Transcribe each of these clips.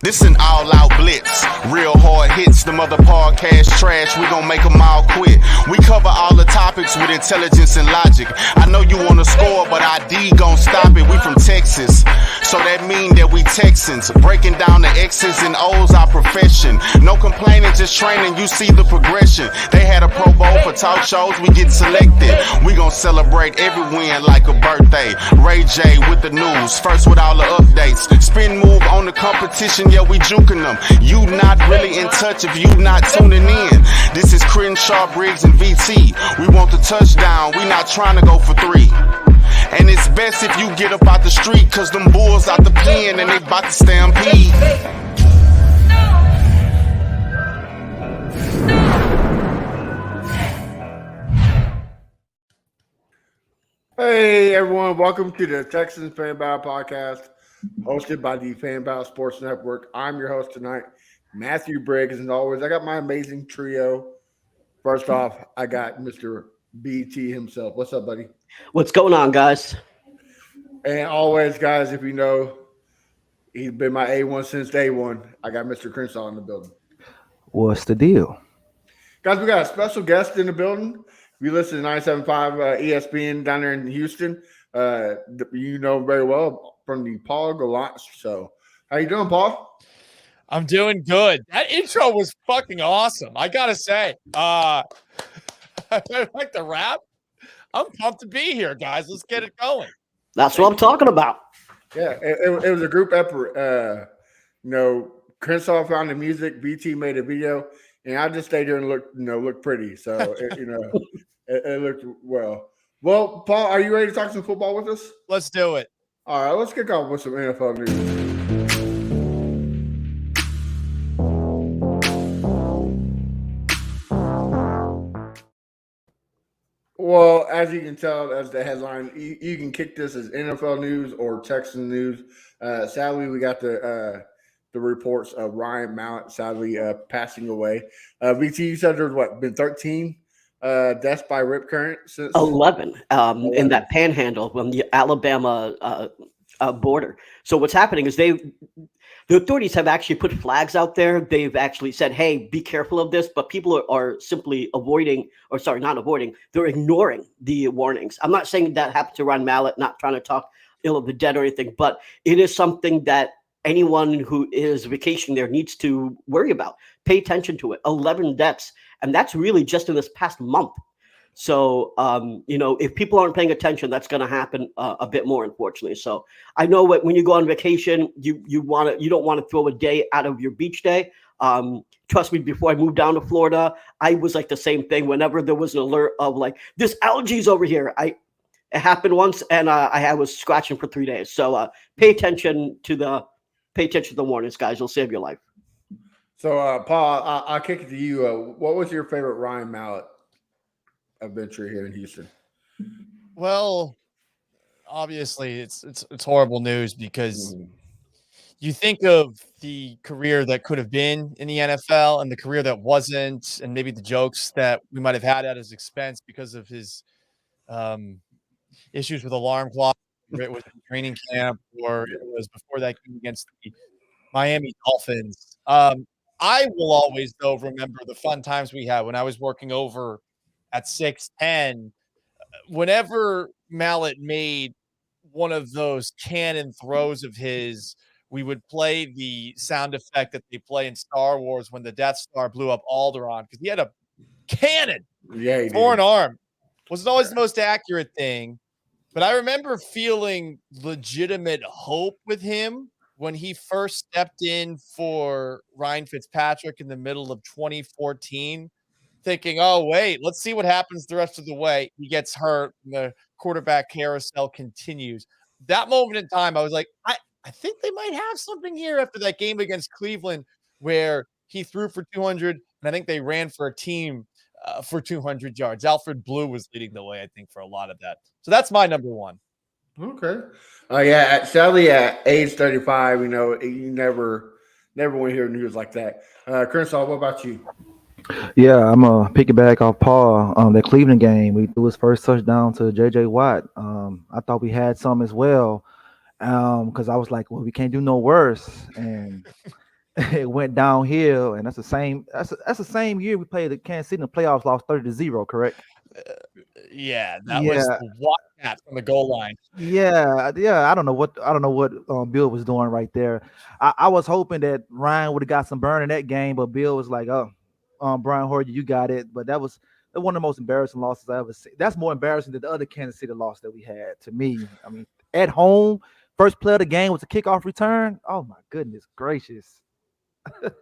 This an all-out blitz. Real hard hits, them other podcast trash, we gon' make them all quit. We cover all the topics with intelligence and logic. I know you wanna score, but ID gon' stop it. We from Texas, so that mean that we Texans. Breaking down the X's and O's, our profession. No complaining, just training, you see the progression. They had a Pro Bowl for talk shows, we get selected. We gon' celebrate every win like a birthday. Ray J with the news, first with all the updates. Spin move on the competition, yeah, we juking them. You not really in touch if you not tuning in. This is Crenshaw, Briggs, and VT. We want the touchdown, we not trying to go for 3. And it's best if you get up out the street, cause them bulls out the pen and they bout to stampede. Hey everyone, welcome to the Texans Fan Battle Podcast, hosted by the Fan Battle Sports Network. I'm your host tonight, Matthew Briggs, and as always, I got my amazing trio. First off, I got Mr. BT himself. What's up, buddy? What's going on, guys? And always, guys, if you know, he's been my A1 since day one. I got Mr. Crenshaw in the building. What's the deal? Guys, we got a special guest in the building. If you listen to 97.5 ESPN down there in Houston, you know very well from the Paul Gallant. So, how you doing, Paul? I'm doing good. That intro was fucking awesome. I gotta say, I like the rap. I'm pumped to be here, guys. Let's get it going. That's what I'm talking about. Yeah, it was a group effort. Crenshaw found the music, BT made a video, and I just stayed here and looked pretty. So it looked well. Well, Paul, are you ready to talk some football with us? Let's do it. All right, let's kick off with some NFL news. Well, as you can tell, as the headline, you can kick this as NFL news or Texan news. Sadly, we got the reports of Ryan Mallett sadly passing away. BT, you said there's been 13 deaths by rip current since 11 in that panhandle from the Alabama border. So what's happening is the authorities have actually put flags out there. They've actually said, hey, be careful of this, but people are simply they're ignoring the warnings. I'm not saying that happened to Ryan Mallett, not trying to talk ill of the dead or anything, but it is something that anyone who is vacationing there needs to worry about. Pay attention to it. 11 deaths. And that's really just in this past month. So, if people aren't paying attention, that's going to happen a bit more, unfortunately. So I know when you go on vacation, you don't want to throw a day out of your beach day. Trust me, before I moved down to Florida, I was like the same thing. Whenever there was an alert of like, there's algae over here, it happened once, and I was scratching for 3 days. So pay attention to the warnings, guys. You'll save your life. So, Paul, I'll kick it to you. What was your favorite Ryan Mallett adventure here in Houston? Well, obviously, it's horrible news because you think of the career that could have been in the NFL and the career that wasn't, and maybe the jokes that we might have had at his expense because of his issues with alarm clock. It was in training camp, or it was before that game against the Miami Dolphins. I will always, though, remember the fun times we had when I was working over at 610. Whenever Mallett made one of those cannon throws of his, we would play the sound effect that they play in Star Wars when the Death Star blew up Alderaan, because he had a cannon for an arm. Wasn't always the most accurate thing, but I remember feeling legitimate hope with him when he first stepped in for Ryan Fitzpatrick in the middle of 2014, thinking, oh, wait, let's see what happens the rest of the way. He gets hurt, and the quarterback carousel continues. That moment in time, I was like, I think they might have something here after that game against Cleveland where he threw for 200, and I think they ran for a team for 200 yards. Alfred Blue was leading the way, I think, for a lot of that. So that's my number one. Okay. Sadly, at age 35, you never want to hear news like that. Crenshaw, what about you? Yeah, I'm going to piggyback off Paul. That Cleveland game, we threw his first touchdown to J.J. Watt. I thought we had some as well because I was like, well, we can't do no worse. And it went downhill, and that's the same. That's the same year we played the Kansas City in the playoffs, lost 30-0. Correct? Yeah, that was Yeah, the Wildcat from the goal line. yeah. I don't know what Bill was doing right there. I was hoping that Ryan would have got some burn in that game, but Bill was like, "Oh, Brian Hoyer, you got it." But that was one of the most embarrassing losses I ever seen. That's more embarrassing than the other Kansas City loss that we had. To me, I mean, at home, first play of the game was a kickoff return. Oh my goodness gracious! But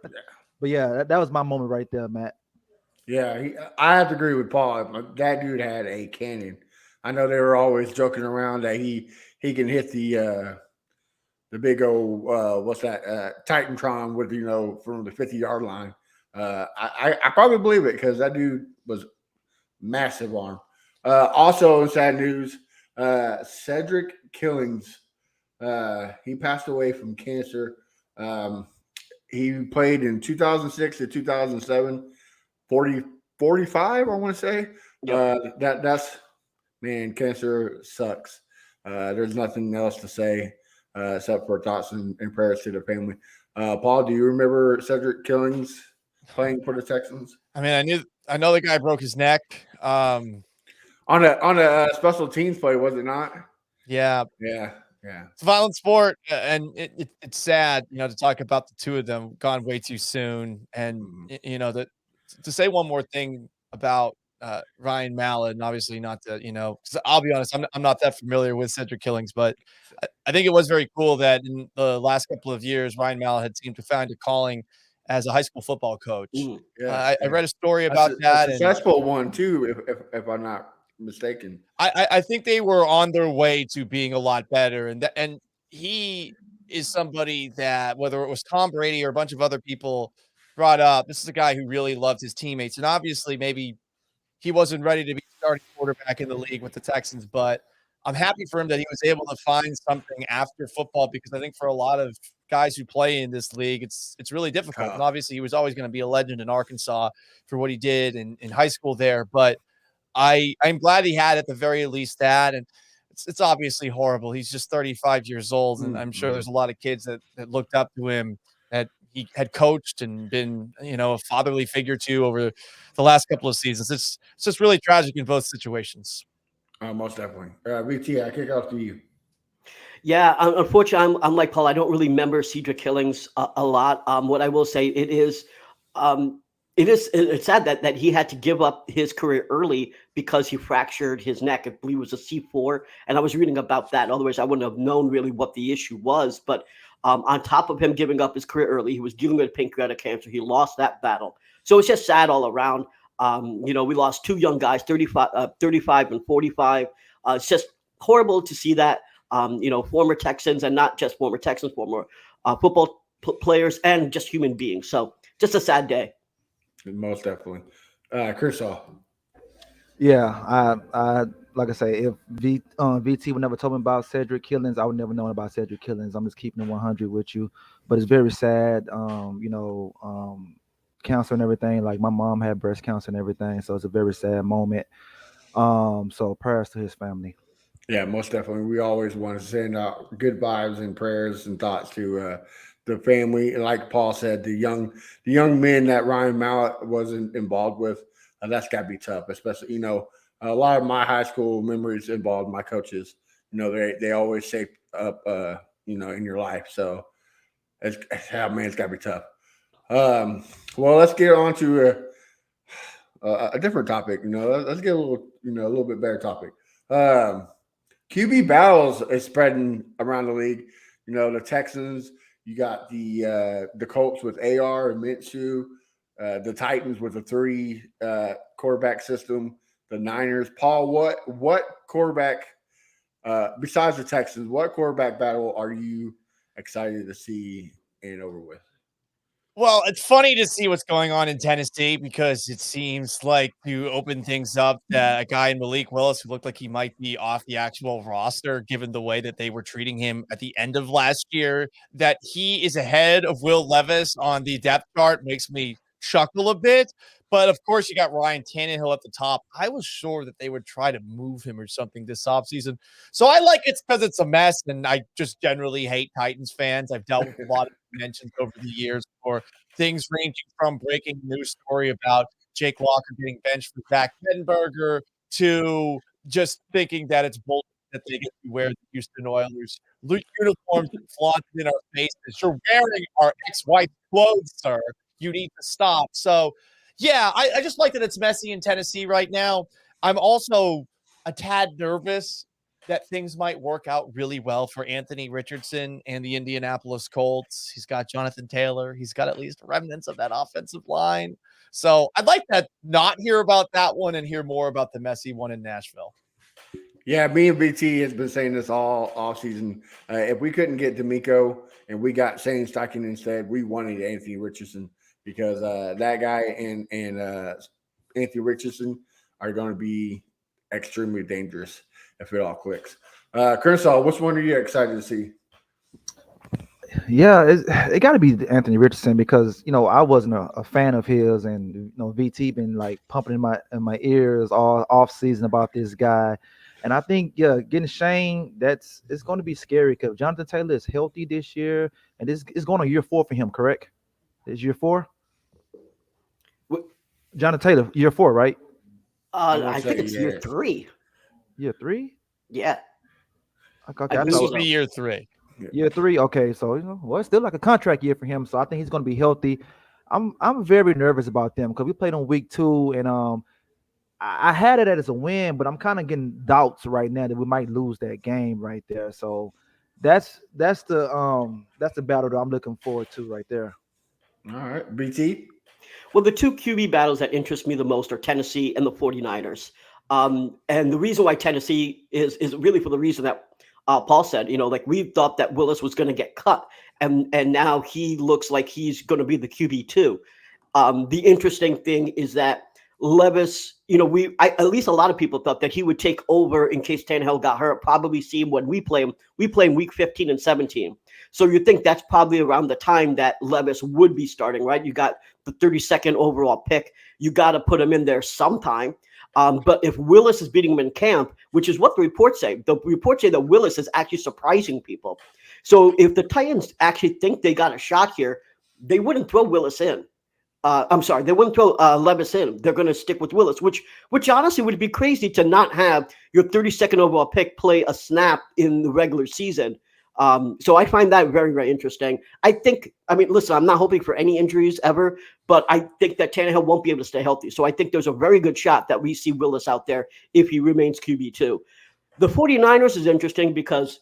yeah, that was my moment right there, Matt. Yeah, I have to agree with Paul. That dude had a cannon. I know they were always joking around that he can hit the big old what's that Titantron with from the 50-yard line. I probably believe it because that dude was massive arm. Also, in sad news, Cedric Killings. He passed away from cancer. Um, he played in 2006 to 2007, 45, I want to say. Yep. That's man, cancer sucks. There's nothing else to say except for thoughts and prayers to the family. Paul, do you remember Cedric Killings playing for the Texans I mean, I know the guy broke his neck. on a special teams play? Was it not? Yeah, Yeah, yeah. it's a violent sport, and it's sad, to talk about the two of them gone way too soon. And Mhm. that to say one more thing about Ryan Mallett, and obviously not to, 'cause I'll be honest, I'm not that familiar with Cedric Killings, but I think it was very cool that in the last couple of years, Ryan Mallett had seemed to find a calling as a high school football coach. Mm. Yeah, I yeah. read a story That's about a that, and successful one too, if I'm not mistaken. I think they were on their way to being a lot better, and he is somebody that whether it was Tom Brady or a bunch of other people brought up, this is a guy who really loved his teammates, and obviously maybe he wasn't ready to be starting quarterback in the league with the Texans, but I'm happy for him that he was able to find something after football because I think for a lot of guys who play in this league, it's really difficult. And Tough. obviously, he was always going to be a legend in Arkansas for what he did in high school there, but I'm glad he had at the very least that, and it's obviously horrible. He's just 35 years old, and I'm sure Mhm. there's a lot of kids that looked up to him, that he had coached and been, a fatherly figure to over the last couple of seasons. It's just really tragic in both situations. Most definitely. VT, I kick off to you. Yeah, unfortunately, I'm like Paul. I don't really remember Cedric Killings a lot. What I will say, um, it's sad that he had to give up his career early because he fractured his neck. I believe it was a C4, and I was reading about that. Otherwise, I wouldn't have known really what the issue was. But on top of him giving up his career early, he was dealing with pancreatic cancer. He lost that battle, so it's just sad all around. We lost two young guys, 35 and 45. It's just horrible to see that former Texans, and not just former Texans, former football players, and just human beings. So just a sad day. Most definitely. Chris off. Yeah, I like I say, if VT would never told me about Cedric Killings, I would never known about Cedric Killings. I'm just keeping it 100 with you, but it's very sad. Cancer and everything. Like my mom had breast cancer and everything, so it's a very sad moment. So prayers to his family. Yeah, most definitely. We always want to send out good vibes and prayers and thoughts to the family. And like Paul said, the young men that Ryan Mallett wasn't involved with, that's got to be tough. Especially, a lot of my high school memories involved my coaches. They always shape up, in your life. So it's got to be tough. Well, let's get on to a different topic. Let's get a little bit better topic. QB battles is spreading around the league. The Texans, you got the Colts with AR and Minshew, the Titans with a three quarterback system, the Niners. Paul, what quarterback besides the Texans, what quarterback battle are you excited to see and over with? Well, it's funny to see what's going on in Tennessee because it seems like to open things up that a guy in Malik Willis who looked like he might be off the actual roster, given the way that they were treating him at the end of last year, that he is ahead of Will Levis on the depth chart makes me chuckle a bit. But of course, you got Ryan Tannehill at the top. I was sure that they would try to move him or something this offseason. So I like it because it's a mess, and I just generally hate Titans fans. I've dealt with a lot of mentions over the years for things ranging from breaking news story about Jake Locker getting benched for Zach Mettenberger to just thinking that it's bullshit that they get to wear the Houston Oilers uniforms and flaunted in our faces. You're wearing our ex-wife's clothes, sir. You need to stop. So, yeah, I just like that it's messy in Tennessee right now. I'm also a tad nervous that things might work out really well for Anthony Richardson and the Indianapolis Colts. He's got Jonathan Taylor. He's got at least remnants of that offensive line. So I'd like to not hear about that one and hear more about the messy one in Nashville. Yeah, me and BT has been saying this all offseason. If we couldn't get D'Amico and we got Shane Steichen instead, we wanted Anthony Richardson because that guy and Anthony Richardson are going to be extremely dangerous if it all clicks. Kershaw, which one are you excited to see? Yeah, it got to be Anthony Richardson because I wasn't a fan of his, and VT been like pumping in my ears all off season about this guy, and I think getting Shane it's going to be scary because Jonathan Taylor is healthy this year, and this is going on year 4 for him, correct? Is year 4? Jonathan Taylor, year 4, right? I think it's year 3. Year 3? Yeah. Okay, this will be year 3. Year 3, okay. So it's still like a contract year for him. So I think he's going to be healthy. I'm very nervous about them because we played on week 2, and I had it as a win, but I'm kind of getting doubts right now that we might lose that game right there. So that's the battle that I'm looking forward to right there. All right, BT. Well, the two QB battles that interest me the most are Tennessee and the 49ers. And the reason why Tennessee is really for the reason that Paul said, like we thought that Willis was going to get cut, and now he looks like he's going to be the QB2. The interesting thing is that Levis, at least a lot of people thought that he would take over in case Tannehill got hurt. Probably see him when we play him. We play him week 15 and 17. So you think that's probably around the time that Levis would be starting, right? You got the 32nd overall pick. You got to put him in there sometime. But if Willis is beating him in camp, which is what the reports say that Willis is actually surprising people. So if the Titans actually think they got a shot here, they wouldn't throw Willis in. They wouldn't throw Levis in. They're going to stick with Willis, which honestly would be crazy to not have your 32nd overall pick play a snap in the regular season. So I find that very, very interesting. Listen, I'm not hoping for any injuries ever, but I think that Tannehill won't be able to stay healthy. So I think there's a very good shot that we see Willis out there if he remains QB2. The 49ers is interesting because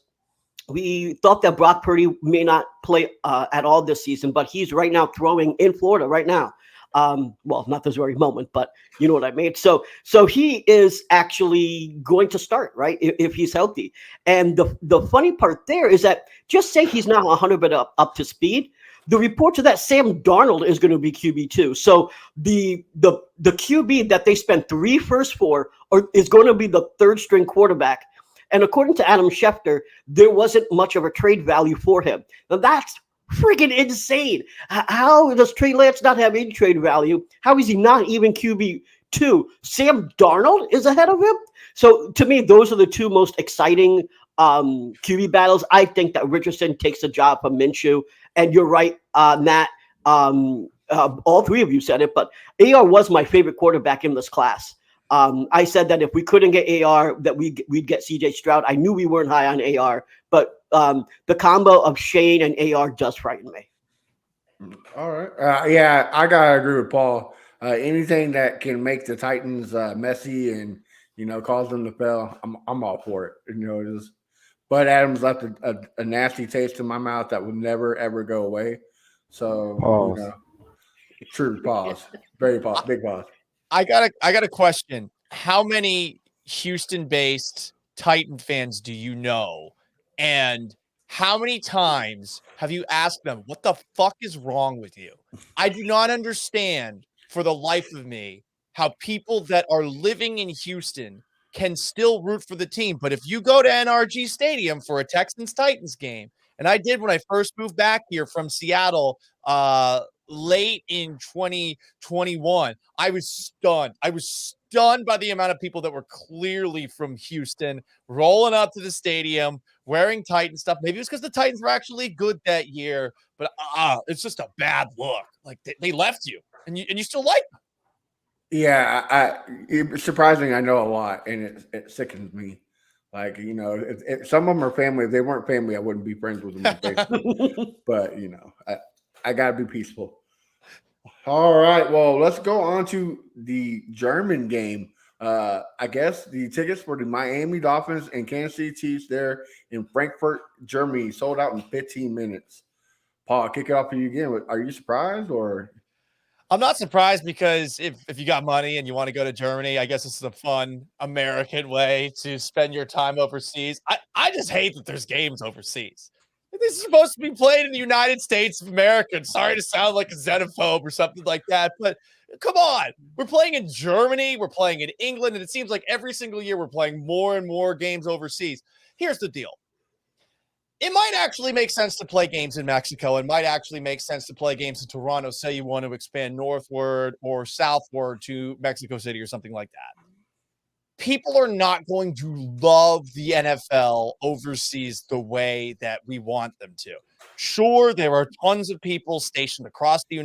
we thought that Brock Purdy may not play at all this season, but he's right now throwing in Florida right now. Well, not this very moment, but you know what I mean? So he is actually going to start, right? If he's healthy. And the funny part there is that just say he's not 100% up to speed. The reports are that Sam Darnold is going to be QB2. So the QB that they spent 3 firsts for is going to be the third string quarterback. And according to Adam Schefter, there wasn't much of a trade value for him. Now that's freaking insane. How does Trey Lance not have any trade value? How is he not even QB2? Sam Darnold is ahead of him. So to me, those are the two most exciting QB battles. I think that Richardson takes the job from Minshew. And you're right, Matt. All three of you said it, but AR was my favorite quarterback in this class. I said that if we couldn't get AR, that we'd get CJ Stroud. I knew we weren't high on AR, but the combo of Shane and AR does frighten me. All right. Yeah, I gotta agree with Paul. Anything that can make the Titans messy and cause them to fail, I'm all for it. Bud Adams left a nasty taste in my mouth that will never ever go away. So true pause, very pause, big pause. I got a question. How many Houston-based Titan fans do you know? And how many times have you asked them, what the fuck is wrong with you? I do not understand for the life of me how people that are living in Houston can still root for the team. But if you go to NRG Stadium for a Texans-Titans game, and I did when I first moved back here from Seattle late in 2021. I was stunned. I was stunned by the amount of people that were clearly from Houston rolling up to the stadium wearing Titan stuff. Maybe it was because the Titans were actually good that year, but it's just a bad look. Like they left you, and you still like them. Yeah, it's surprising. I know a lot, and it sickens me. Like, you know, some of them are family. If they weren't family, I wouldn't be friends with them on Facebook. But, you know, I got to be peaceful. All right. Well, let's go on to the German game. I guess the tickets for the Miami Dolphins and Kansas City Chiefs there in Frankfurt, Germany, sold out in 15 minutes. Paul, I'll kick it off for you again. Are you surprised or? I'm not surprised because if you got money and you want to go to Germany, I guess this is a fun American way to spend your time overseas. I just hate that there's games overseas. This is supposed to be played in the United States of America. Sorry to sound like a xenophobe or something like that, but come on. We're playing in Germany. We're playing in England. And it seems like every single year we're playing more and more games overseas. Here's the deal. It might actually make sense to play games in Mexico. It might actually make sense to play games in Toronto. Say you want to expand northward or southward to Mexico City or something like that. People are not going to love the NFL overseas the way that we want them to. Sure, there are tons of people stationed across the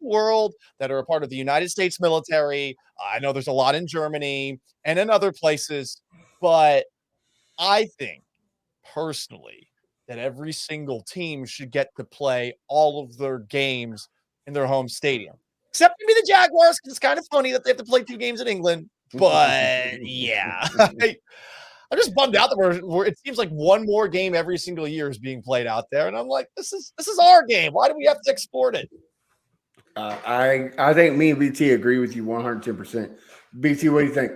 world that are a part of the United States military. I know there's a lot in Germany and in other places, but I think personally that every single team should get to play all of their games in their home stadium, except maybe the Jaguars, because it's kind of funny that they have to play 2 games in England. But yeah, I'm just bummed out that it seems like one more game every single year is being played out there, and I'm like, this is our game. Why do we have to export it? I think me and BT agree with you 110%. BT, what do you think?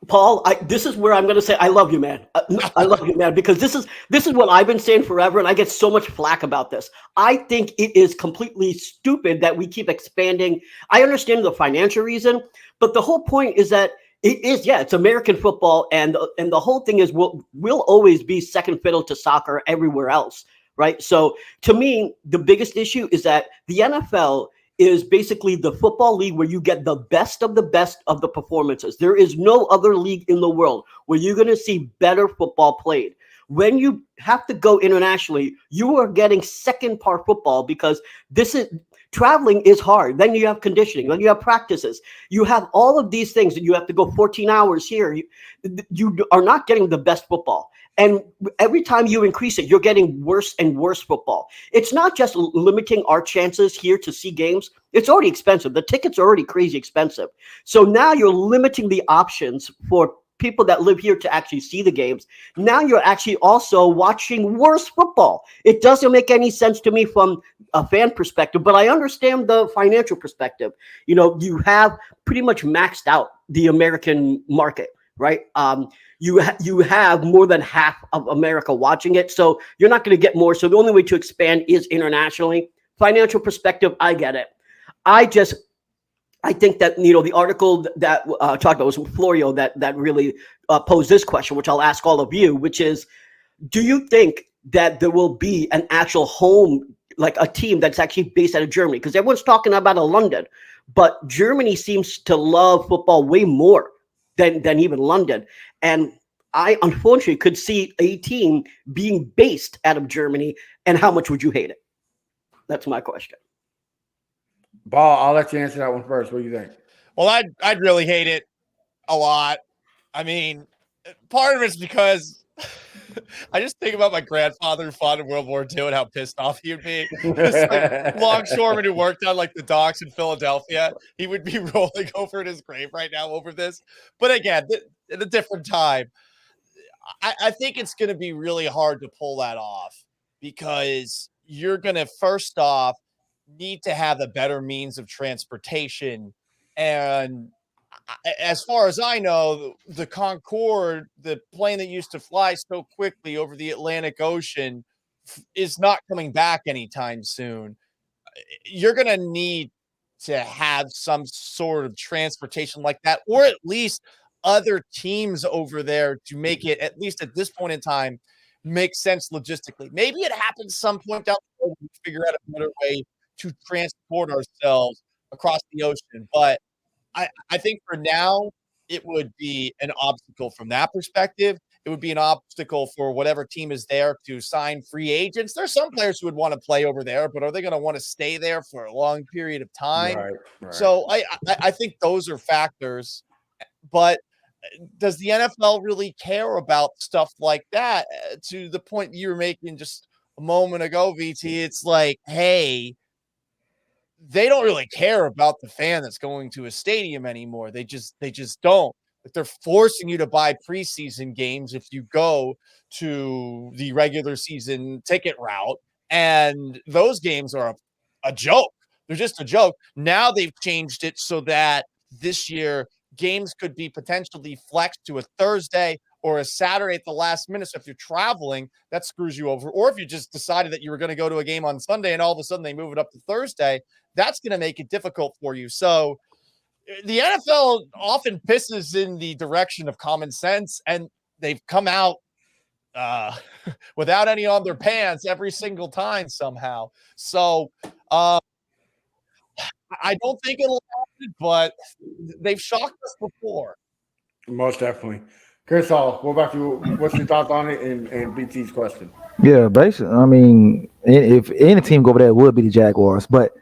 Paul, this is where I'm going to say I love you, man. I love you, man, because this is what I've been saying forever, and I get so much flack about this. I think it is completely stupid that we keep expanding. I understand the financial reason, but the whole point is that it's American football, and the whole thing is we'll always be second fiddle to soccer everywhere else, right? So to me, the biggest issue is that the NFL is basically the football league where you get the best of the performances. There is no other league in the world where you're going to see better football played. When you have to go internationally, you are getting second part football because traveling is hard. Then you have conditioning. Then you have practices. You have all of these things that you have to go 14 hours here. You are not getting the best football. And every time you increase it, you're getting worse and worse football. It's not just limiting our chances here to see games. It's already expensive. The tickets are already crazy expensive. So now you're limiting the options for people that live here to actually see the games. Now you're actually also watching worse football. It doesn't make any sense to me from a fan perspective, but I understand the financial perspective. You know, you have pretty much maxed out the American market, right? You have more than half of America watching it, so you're not going to get more. So the only way to expand is internationally. Financial perspective, I get it. I think that, you know, the article that talked about was Florio that really posed this question, which I'll ask all of you, which is, do you think that there will be an actual home, like a team that's actually based out of Germany? Because everyone's talking about London, but Germany seems to love football way more than even London. And I unfortunately could see a team being based out of Germany. And how much would you hate it? That's my question. Ball, I'll let you answer that one first. What do you think? Well, I'd really hate it a lot. I mean, part of it's because I just think about my grandfather who fought in World War II and how pissed off he would be. This like longshoreman who worked on like the docks in Philadelphia. He would be rolling over in his grave right now over this. But again, at a different time, I think it's going to be really hard to pull that off because you're going to first off need to have a better means of transportation. And as far as I know, the Concorde, the plane that used to fly so quickly over the Atlantic Ocean, is not coming back anytime soon. You're going to need to have some sort of transportation like that, or at least other teams over there to make it, at least at this point in time, make sense logistically. Maybe it happens some point down the road. We figure out a better way to transport ourselves across the ocean. But I think for now, it would be an obstacle from that perspective. It would be an obstacle for whatever team is there to sign free agents. There's some players who would want to play over there, but are they going to want to stay there for a long period of time? Right. So I think those are factors. But does the NFL really care about stuff like that? To the point you were making just a moment ago, VT, it's like, hey, they don't really care about the fan that's going to a stadium anymore. They just don't. Like they're forcing you to buy preseason games if you go to the regular season ticket route, and those games are a joke. They're just a joke. Now they've changed it so that this year games could be potentially flexed to a Thursday or a Saturday at the last minute. So if you're traveling, that screws you over. Or if you just decided that you were going to go to a game on Sunday and all of a sudden they move it up to Thursday, that's going to make it difficult for you. So the NFL often pisses in the direction of common sense, and they've come out without any on their pants every single time somehow. So I don't think it'll happen, but they've shocked us before. Most definitely. Chris Hall, what about you? What's your thoughts on it and BT's question? Yeah, basically, I mean, if any team go over there, it would be the Jaguars. But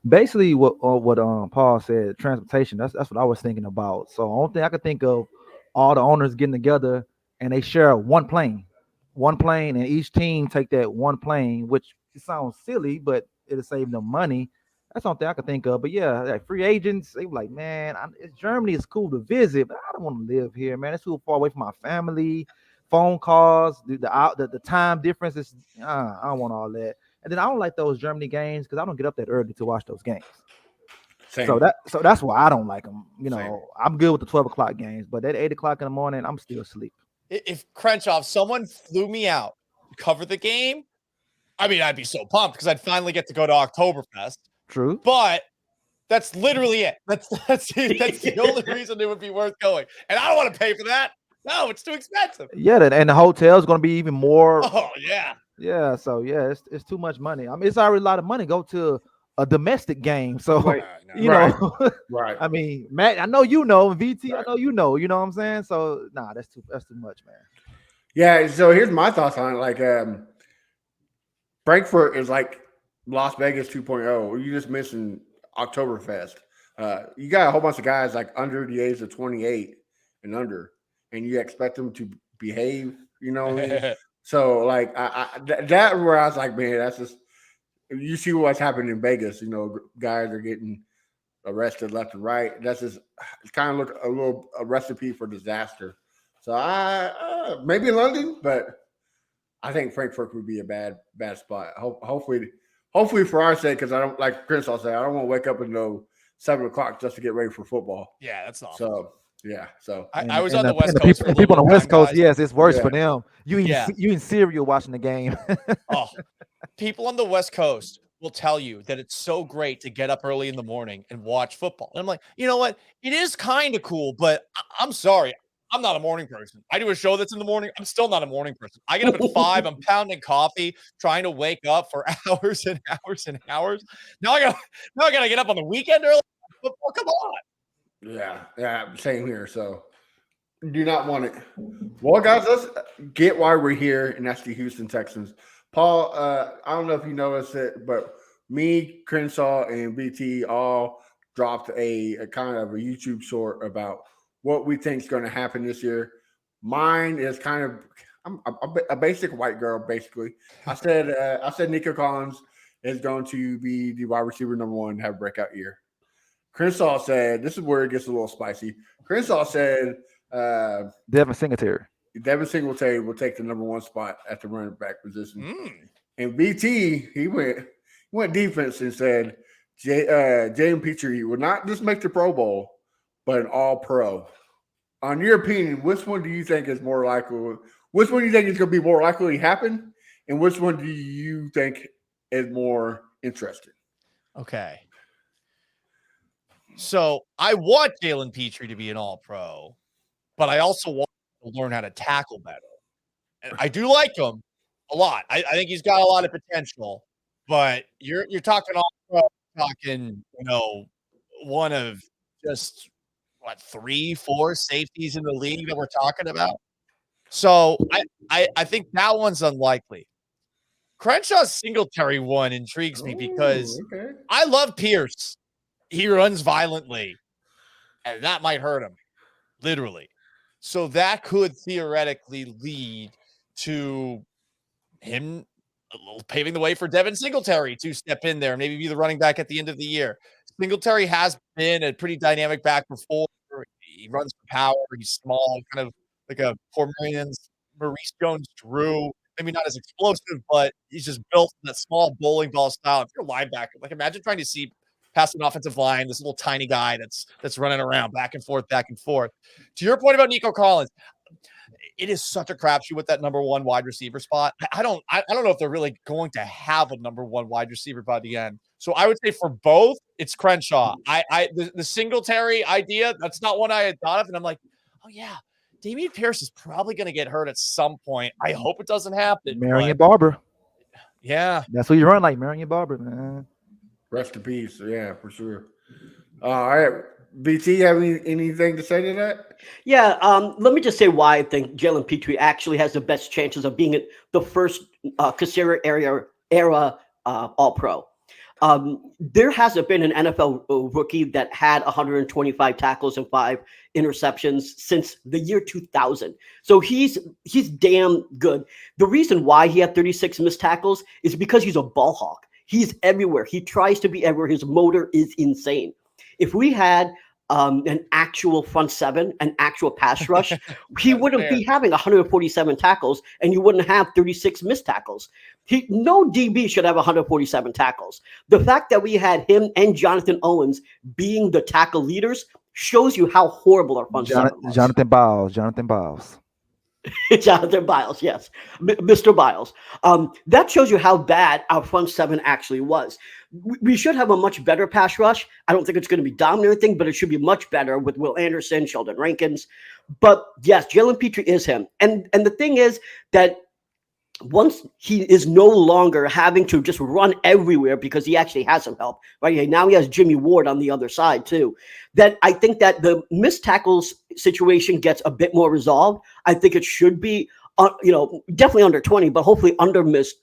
basically, what Paul said, transportation. That's what I was thinking about. So, the only thing I could think of, all the owners getting together and they share one plane, and each team take that one plane, which sounds silly, but it'll save them money. That's something I could think of. But yeah, like free agents, they were like, man, Germany is cool to visit, but I don't want to live here, man. It's too far away from my family. Phone calls, the time difference is, I don't want all that. And then I don't like those Germany games because I don't get up that early to watch those games. Same. So that's why I don't like them. You know, Same. I'm good with the 12 o'clock games, but at 8 o'clock in the morning, I'm still asleep. If Crenshaw, if someone flew me out to cover the game, I mean, I'd be so pumped because I'd finally get to go to Oktoberfest. True. But that's literally it. That's the only reason it would be worth going. And I don't want to pay for that. No, it's too expensive. Yeah, and the hotel is going to be even more. Oh, yeah. Yeah, so yeah, it's too much money. I mean, it's already a lot of money go to a domestic game. So Right. you know, Right. I mean, Matt, I know you know, VT, Right. I know you know what I'm saying? So that's too much, man. Yeah, so here's my thoughts on it. Like Frankfurt is like Las Vegas 2.0. You're just missing Oktoberfest. You got a whole bunch of guys like under the age of 28 and under, and you expect them to behave, you know what I mean? So like that where I was like, man, that's just, you see what's happening in Vegas. You know, guys are getting arrested left and right. That's just, it's kind of look a recipe for disaster. So I maybe London, but I think Frankfurt would be a bad spot. Hopefully for our sake, because I don't, like Chris will say, I don't want to wake up until 7 o'clock just to get ready for football. Yeah, that's not. So yeah, so I was on the West Coast. People on the West Coast, guys. yes, it's worse Yeah. for them. You eat cereal watching the game. Oh, people on the West Coast will tell you that it's so great to get up early in the morning and watch football. And I'm like, you know what? It is kind of cool, but I'm sorry. I'm not a morning person. I do a show that's in the morning. I'm still not a morning person. I get up at 5. I'm pounding coffee, trying to wake up for hours and hours and hours. Now I gotta get up on the weekend early. Football, come on. Yeah, same here. So do not want it. Well, guys, let's get why we're here, and that's the Houston Texans. Paul, I don't know if you noticed it, but me, Crenshaw, and BT all dropped a kind of a YouTube short about what we think is going to happen this year. Mine is kind of, I'm a basic white girl, basically. I said Nico Collins is going to be the wide receiver number 1, have a breakout year. Crenshaw said, this is where it gets a little spicy. Crenshaw said Devin Singletary will take the number 1 spot at the running back position. And BT, he went defense and said Jalen Petrie will not just make the Pro Bowl, but an All-Pro. On your opinion, which one do you think is more likely? Which one do you think is going to be more likely to happen? And which one do you think is more interesting? Okay. So I want Jalen Petrie to be an All-Pro, but I also want him to learn how to tackle better. And I do like him a lot. I think he's got a lot of potential. but you're talking all talking, one of just what 3-4 safeties in the league that we're talking about. So I think that one's unlikely. Crenshaw's Singletary one intrigues me because Okay. I love Pierce. He runs violently, and that might hurt him, literally. So that could theoretically lead to him paving the way for Devin Singletary to step in there, maybe be the running back at the end of the year. Singletary has been a pretty dynamic back before. He runs for power. He's small, kind of like a poor man's Maurice Jones-Drew. Maybe not as explosive, but he's just built in that small bowling ball style. If you're a linebacker, like imagine trying to see past an offensive line, this little tiny guy that's running around back and forth, back and forth. To your point about Nico Collins, it is such a crapshoot with that number one wide receiver spot. I don't know if they're really going to have a number one wide receiver by the end. So I would say for both, it's Crenshaw. The Singletary idea, that's not one I had thought of, and I'm like, oh yeah, Dameon Pierce is probably going to get hurt at some point. I hope it doesn't happen. Marion Barber. Yeah, that's who you run like, Marion Barber, man. Rest in peace. Yeah, for sure. All right. BT, have anything to say to that? Yeah, let me just say why I think Jalen Petrie actually has the best chances of being the first Casera era All-Pro. There hasn't been an NFL rookie that had 125 tackles and 5 interceptions since the year 2000. So he's damn good. The reason why he had 36 missed tackles is because he's a ball hawk. He's everywhere. He tries to be everywhere. His motor is insane. If we had an actual front seven, an actual pass rush, he wouldn't be having 147 tackles, and you wouldn't have 36 missed tackles. No DB should have 147 tackles. The fact that we had him and Jonathan Owens being the tackle leaders shows you how horrible our front seven was. Jonathan Biles. Jonathan Biles, yes. Mr. Biles. That shows you how bad our front seven actually was. We should have a much better pass rush. I don't think it's going to be dominant or anything, but it should be much better with Will Anderson, Sheldon Rankins. But yes, Jalen Petrie is him. And the thing is that once he is no longer having to just run everywhere because he actually has some help, right? Now he has Jimmy Ward on the other side too. That I think that the missed tackles situation gets a bit more resolved. I think it should be, definitely under 20, but hopefully under missed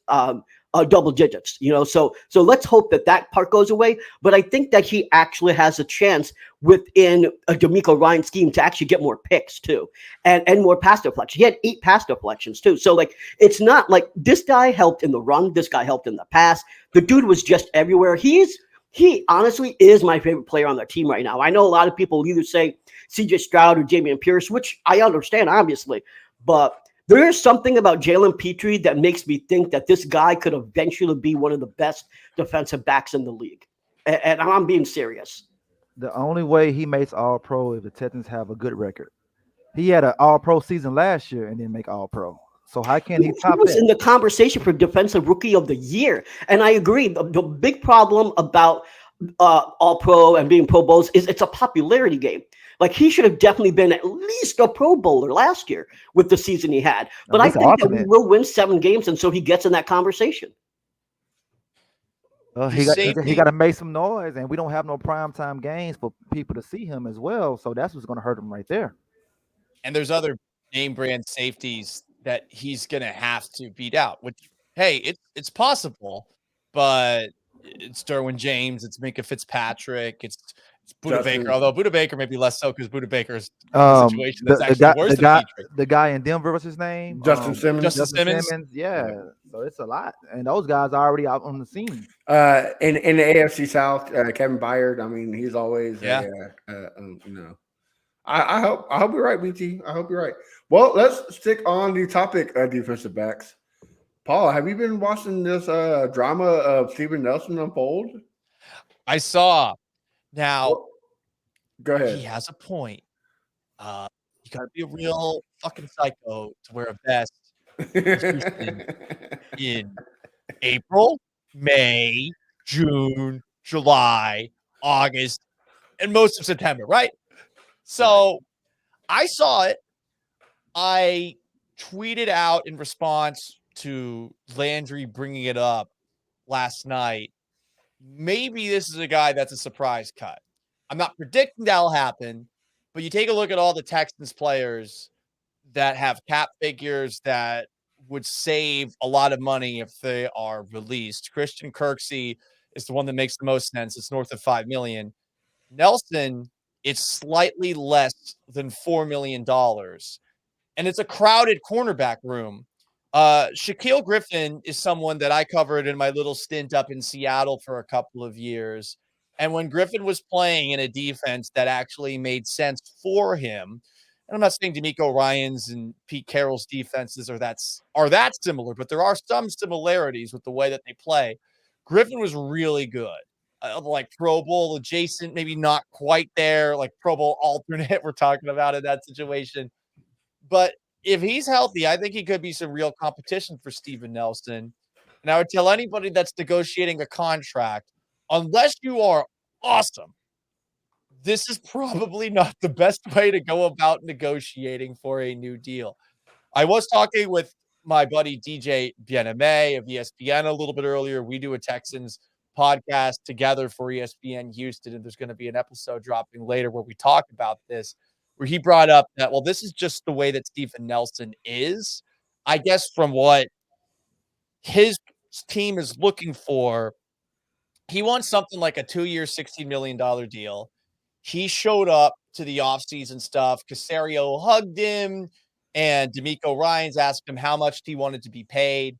double digits. So let's hope that part goes away. But I think that he actually has a chance within a DeMeco Ryan scheme to actually get more picks too, and more pass deflections. He had 8 pass deflections too. So it's not like this guy helped in the run, this guy helped in the pass. The dude was just everywhere. He honestly is my favorite player on their team right now. I know a lot of people either say CJ Stroud or Dameon Pierce, which I understand obviously, but there is something about Jalen Petrie that makes me think that this guy could eventually be one of the best defensive backs in the league. And I'm being serious. The only way he makes All-Pro is the Texans have a good record. He had an All-Pro season last year and didn't make All-Pro. So how can he top that? He was in the conversation for Defensive Rookie of the Year. And I agree. The big problem about All-Pro and being Pro Bowls is it's a popularity game. Like he should have definitely been at least a Pro Bowler last year with the season he had. But I think that we will win 7 games, and so he gets in that conversation. He got to make some noise, and we don't have no primetime games for people to see him as well. So that's what's going to hurt him right there. And there's other name brand safeties that he's going to have to beat out, which, hey, it's possible, but it's Derwin James, it's Minka Fitzpatrick, it's Buda Baker, although Buda Baker may be less so because Buda Baker's situation that's actually worse than Petrie. The guy in Denver, what's his name? Justin Simmons. Justin Simmons. Yeah. So it's a lot. And those guys are already out on the scene. In the AFC South, Kevin Byard, I mean, he's always, I hope you're right, BT. I hope you're right. Well, let's stick on the topic of defensive backs. Paul, have you been watching this drama of Steven Nelson unfold? I saw. Now, go ahead. He has a point. You got to be a real fucking psycho to wear a vest in April, May, June, July, August, and most of September, right? So I saw it. I tweeted out in response to Landry bringing it up last night, maybe this is a guy that's a surprise cut. I'm not predicting that'll happen, but you take a look at all the Texans players that have cap figures that would save a lot of money if they are released. Christian Kirksey is the one that makes the most sense. It's north of $5 million. Nelson, it's slightly less than $4 million. And it's a crowded cornerback room. Shaquille Griffin is someone that I covered in my little stint up in Seattle for a couple of years. And when Griffin was playing in a defense that actually made sense for him, and I'm not saying D'Amico Ryans and Pete Carroll's defenses are that similar, but there are some similarities with the way that they play. Griffin was really good. Like Pro Bowl adjacent, maybe not quite there, like Pro Bowl alternate we're talking about in that situation. But if he's healthy, I think he could be some real competition for Steven Nelson. And I would tell anybody that's negotiating a contract, unless you are awesome, this is probably not the best way to go about negotiating for a new deal. I was talking with my buddy DJ Bien-Aimé of ESPN a little bit earlier. We do a Texans podcast together for ESPN Houston, and there's going to be an episode dropping later where we talk about this, where he brought up that, well, this is just the way that Steven Nelson is. I guess from what his team is looking for, he wants something like a 2-year, $16 million deal. He showed up to the offseason stuff. Caserio hugged him, and D'Amico Ryans asked him how much he wanted to be paid.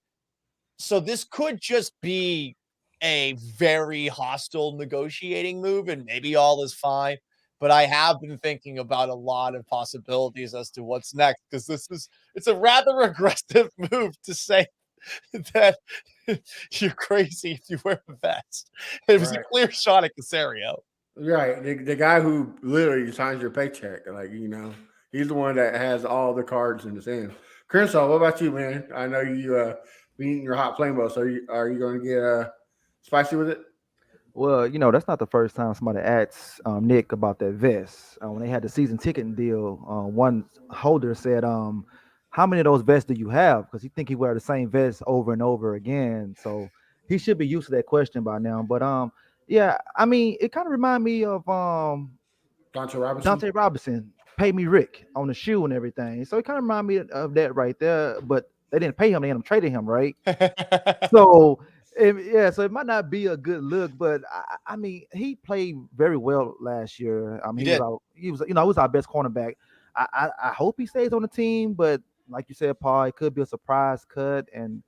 So this could just be a very hostile negotiating move, and maybe all is fine. But I have been thinking about a lot of possibilities as to what's next, because it's a rather aggressive move to say that you're crazy if you wear a vest. It was a clear shot at Caserio. Right. The guy who literally signs your paycheck, like, he's the one that has all the cards in his hand. Crenshaw, what about you, man? I know you been eating your hot flame bowl, so are you going to get spicy with it? Well, that's not the first time somebody asked Nick about that vest. When they had the season ticket deal, one holder said, how many of those vests do you have? Because he think he wear the same vest over and over again. So he should be used to that question by now. But yeah, I mean, it kind of remind me of Dante Robinson, Pay Me Rick on the shoe and everything. So it kind of remind me of that right there. But they didn't pay him; they ended up trading him, right? So it might not be a good look, but I mean, he played very well last year. I mean, he was our best cornerback. I hope he stays on the team, but like you said, Paul, it could be a surprise cut, and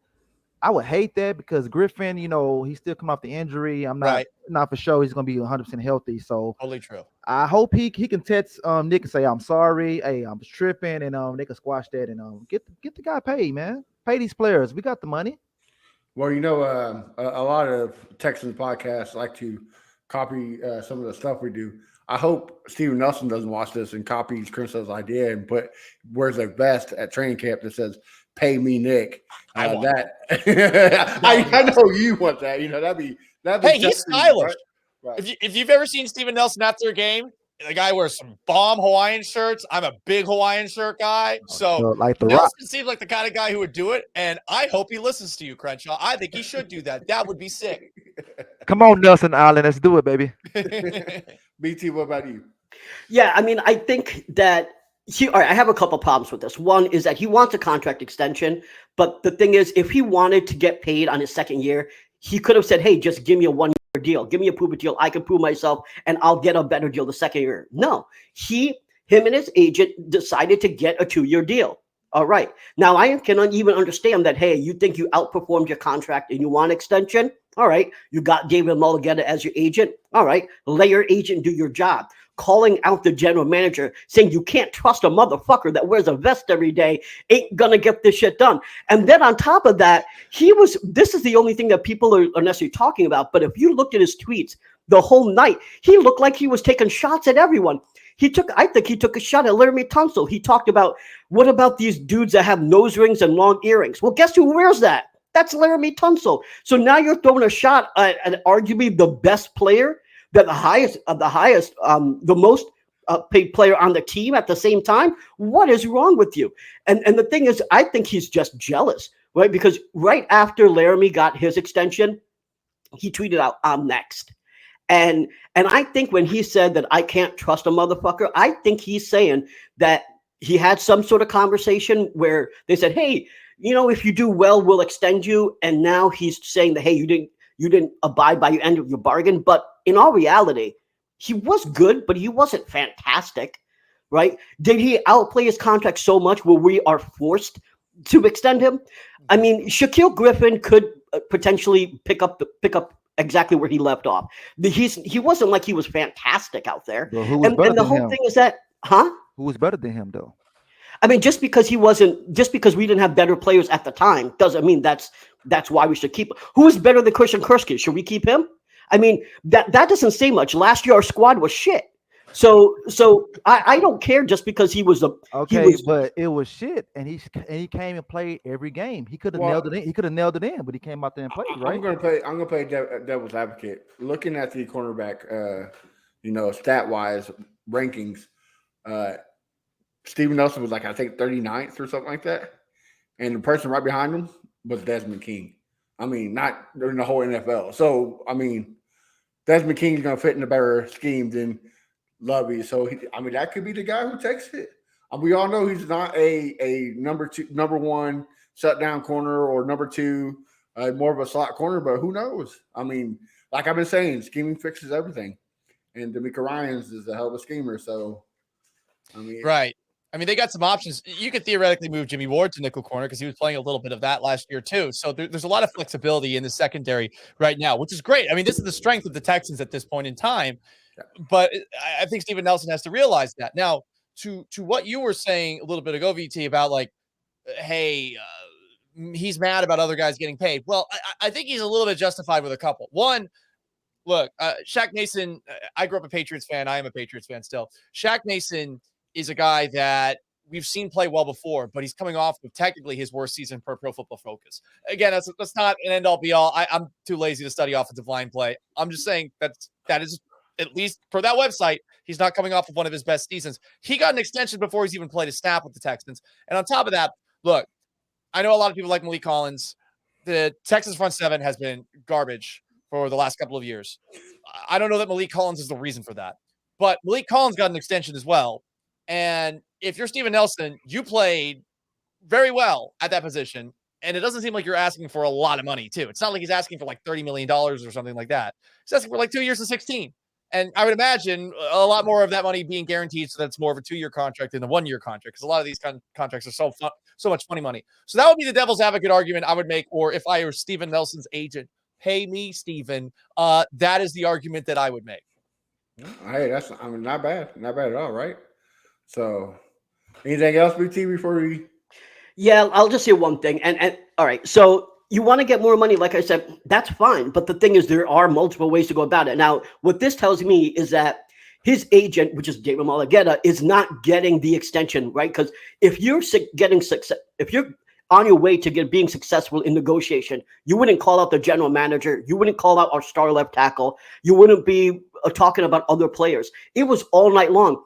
I would hate that because Griffin, he's still coming off the injury. I'm not for sure he's going to be 100% healthy. So totally true. I hope he can text Nick and say, I'm sorry. Hey, I'm tripping. And they can squash that and get the guy paid, man. Pay these players. We got the money. Well, a lot of Texans podcasts like to copy some of the stuff we do. I hope Steven Nelson doesn't watch this and copies Crimson's idea and wears a vest at training camp that says "Pay me, Nick." I know you want that. That'd be. Hey, he's stylish. Right. If you've ever seen Steven Nelson after a game, the guy wears some bomb Hawaiian shirts. I'm a big Hawaiian shirt guy, so like the Nelson Rock seems like the kind of guy who would do it. And I hope he listens to you, Crenshaw. I think he should do that. That would be sick. Come on, Nelson Island, let's do it, baby. BT, what about you? Yeah, I mean, I think that all right, I have a couple problems with this. One is that he wants a contract extension, but the thing is, if he wanted to get paid on his second year, he could have said, hey, just give me a 1-year deal. Give me a prove it deal. I can prove myself, and I'll get a better deal the second year. No, him and his agent decided to get a 2-year deal. All right. Now, I can even understand that, hey, you think you outperformed your contract and you want extension? All right. You got David Mulligata as your agent. All right. Let your agent do your job. Calling out the general manager, saying you can't trust a motherfucker that wears a vest every day ain't gonna get this shit done. And then on top of that, this is the only thing that people are necessarily talking about. But if you looked at his tweets the whole night, he looked like he was taking shots at everyone. I think he took a shot at Laramie Tunsil. He talked about, what about these dudes that have nose rings and long earrings? Well, guess who wears that? That's Laramie Tunsil. So now you're throwing a shot at arguably the best player, that the most paid player on the team at the same time. What is wrong with you? And the thing is, I think he's just jealous, right? Because right after Laramie got his extension, he tweeted out, "I'm next." And I think when he said that I can't trust a motherfucker, I think he's saying that he had some sort of conversation where they said, "Hey, if you do well, we'll extend you." And now he's saying that, "Hey, you didn't abide by your end of your bargain." But in all reality, he was good, but he wasn't fantastic, right? Did he outplay his contract so much where we are forced to extend him? I mean, Shaquille Griffin could potentially pick up exactly where he left off. He wasn't like he was fantastic out there. But who was And better the than whole him? thing is that, Who was better than him though? I mean, just because we didn't have better players at the time doesn't mean that's why we should keep. Who is better than Christian Kurski? Should we keep him? I mean, that doesn't say much. Last year our squad was shit. So I don't care just because he was but it was shit, and he came and played every game. He could have nailed it in. He could have nailed it in, but he came out there and played. Right? I'm gonna play devil's advocate. Looking at the cornerback, stat wise rankings, Steven Nelson was like, I think 39th or something like that, and the person right behind him was Desmond King. I mean, not in the whole NFL. So I mean, Desmond King is gonna fit in a better scheme than Lovey. So that could be the guy who takes it. We all know he's not a number one shutdown corner or number two, more of a slot corner. But who knows? I mean, like I've been saying, scheming fixes everything, and D'Amico Ryans is a hell of a schemer. So, I mean, right. I mean, they got some options. You could theoretically move Jimmy Ward to nickel corner because he was playing a little bit of that last year too. So there's a lot of flexibility in the secondary right now, which is great. I mean, this is the strength of the Texans at this point in time. But I think Steven Nelson has to realize that. Now, to what you were saying a little bit ago, VT, about like, hey, he's mad about other guys getting paid. Well, I think he's a little bit justified with a couple. One, look, Shaq Mason, I grew up a Patriots fan. I am a Patriots fan still. Shaq Mason is a guy that we've seen play well before, but he's coming off of technically his worst season per Pro Football Focus. Again, that's not an end all be all. I'm too lazy to study offensive line play. I'm just saying that is, at least for that website, he's not coming off of one of his best seasons. He got an extension before he's even played a snap with the Texans. And on top of that, look, I know a lot of people like Malik Collins. The Texans front seven has been garbage for the last couple of years. I don't know that Malik Collins is the reason for that. But Malik Collins got an extension as well. And if you're Steven Nelson, you played very well at that position. And it doesn't seem like you're asking for a lot of money, too. It's not like he's asking for like $30 million or something like that. He's asking for like 2 years and 16. And I would imagine a lot more of that money being guaranteed, so that's more of a 2-year contract than a 1-year contract, because a lot of these contracts are so much funny money. So that would be the devil's advocate argument I would make, or if I were Steven Nelson's agent, pay me, Steven. That is the argument that I would make. Hey, not bad at all, right? So, anything else, BT, before we? Yeah, I'll just say one thing. And all right, so you want to get more money, like I said, that's fine. But the thing is, there are multiple ways to go about it. Now, what this tells me is that his agent, which is David Malagueta, is not getting the extension, right? Because if you're getting success, if you're on your way to being successful in negotiation, you wouldn't call out the general manager. You wouldn't call out our star left tackle. You wouldn't be talking about other players. It was all night long.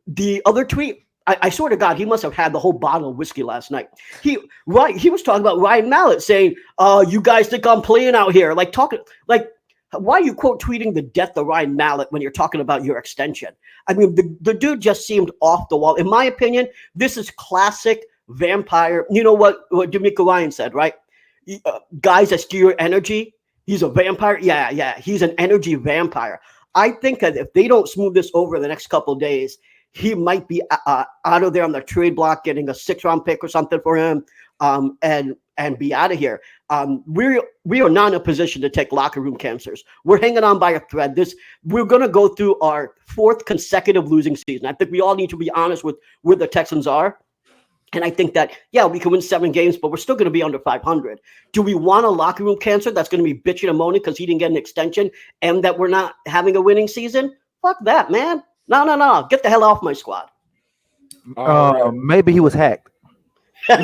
The other tweet, I swear to God, he must have had the whole bottle of whiskey last night. He was talking about Ryan Mallett saying, you guys think I'm playing out here? Like why are you quote tweeting the death of Ryan Mallett when you're talking about your extension? I mean, the dude just seemed off the wall. In my opinion, this is classic vampire. You know what D'Amico Ryan said, right? Guys that steal your energy. He's a vampire. Yeah. He's an energy vampire. I think that if they don't smooth this over the next couple of days, he might be out of there on the trade block, getting a 6th-round pick or something for him, and be out of here. We are not in a position to take locker room cancers. We're hanging on by a thread. We're going to go through our 4th consecutive losing season. I think we all need to be honest with where the Texans are. And I think that, we can win 7 games, but we're still going to be under 500. Do we want a locker room cancer that's going to be bitching and moaning because he didn't get an extension and that we're not having a winning season? Fuck that, man. No. Get the hell off my squad. Maybe he was hacked. You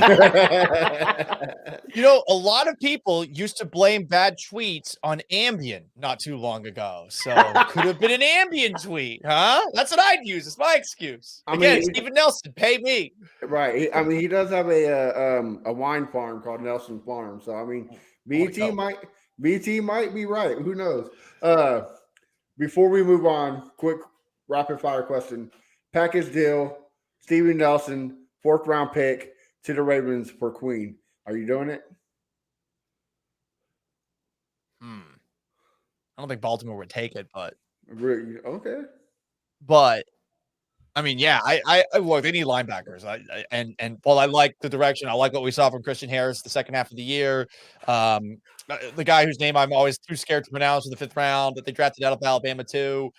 know, a lot of people used to blame bad tweets on Ambien not too long ago. So could have been an Ambien tweet, huh? That's what I'd use as my excuse. Again, Steven Nelson, pay me. Right. I mean, he does have a wine farm called Nelson Farm. So I mean, BT BT might be right. Who knows? Before we move on, quick rapid fire question. Package deal, Steven Nelson, 4th-round pick to the Ravens for Queen. Are you doing it? I don't think Baltimore would take it, but Okay. I mean, yeah, I look, they need linebackers. And while I like the direction, I like what we saw from Christian Harris the second half of the year. The guy whose name I'm always too scared to pronounce in the 5th round that they drafted out of Alabama too.